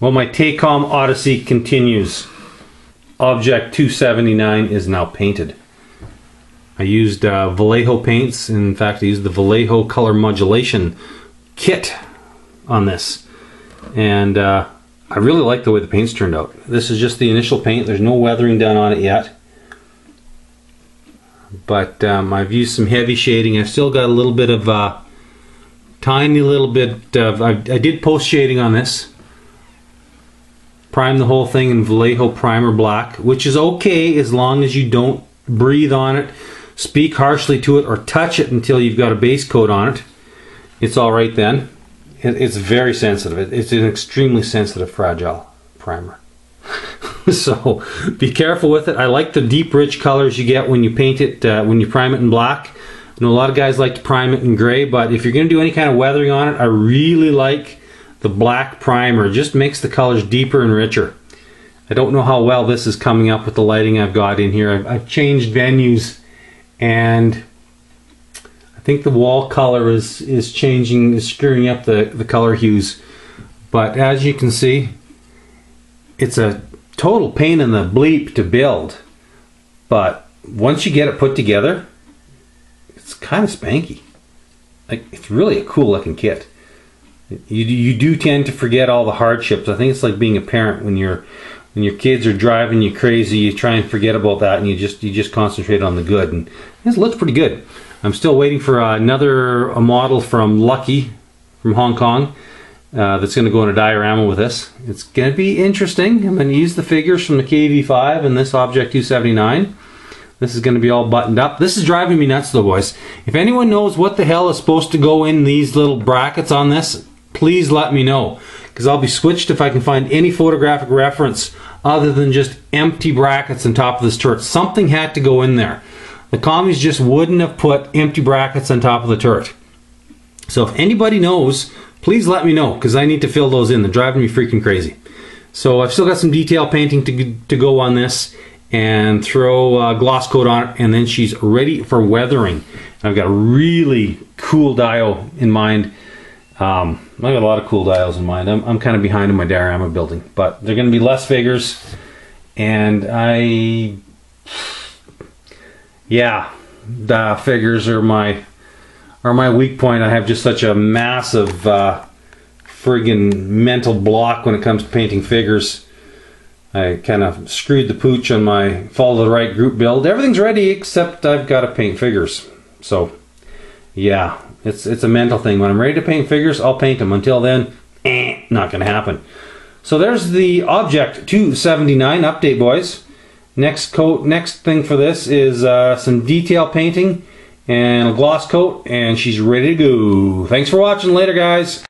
Well, my Takom Odyssey continues. Object 279 is now painted. I used Vallejo paints. In fact, I used the Vallejo color modulation kit on this. And I really like the way the paint's turned out. This is just the initial paint. There's no weathering done on it yet. But I've used some heavy shading. I've still got a little bit of tiny little bit of... I did post shading on this. Prime the whole thing in Vallejo Primer Black, which is okay as long as you don't breathe on it, speak harshly to it, or touch it until you've got a base coat on it. It's alright then. It's very sensitive. It's an extremely sensitive, fragile primer. So be careful with it. I like the deep, rich colors you get when you paint it, when you prime it in black. I know a lot of guys like to prime it in gray, but if you're going to do any kind of weathering on it, I really like the black primer. It just makes the colors deeper and richer. I don't know how well this is coming up with the lighting I've got in here. I've changed venues, and I think the wall color is changing, is screwing up the color hues. But as you can see, it's a total pain in the bleep to build. But once you get it put together, it's kind of spanky. Like, it's really a cool looking kit. You do tend to forget all the hardships. I think it's like being a parent when your kids are driving you crazy. You try and forget about that, and you just concentrate on the good. And this looks pretty good. I'm still waiting for a model from Lucky from Hong Kong that's going to go in a diorama with this. It's going to be interesting. I'm going to use the figures from the KV5 and this Object 279. This is going to be all buttoned up. This is driving me nuts though, boys. If anyone knows what the hell is supposed to go in these little brackets on this, please let me know, because I'll be switched if I can find any photographic reference other than just empty brackets on top of this turret. Something had to go in there. The commies just wouldn't have put empty brackets on top of the turret. So if anybody knows, please let me know, because I need to fill those in. They're driving me freaking crazy. So I've still got some detail painting to go on this, and throw a gloss coat on it, and then she's ready for weathering. I've got a really cool dial in mind. I've got a lot of cool dials in mind. I'm kind of behind in my diorama building, but they're going to be less figures, and the figures are my weak point. I have just such a massive friggin' mental block when it comes to painting figures. I kind of screwed the pooch on my follow the right group build. Everything's ready except I've got to paint figures. So yeah, it's a mental thing. When I'm ready to paint figures, I'll paint them. Until then, not going to happen. So there's the Object 279 update, boys. Next thing for this is some detail painting and a gloss coat, and she's ready to go. Thanks for watching. Later, guys.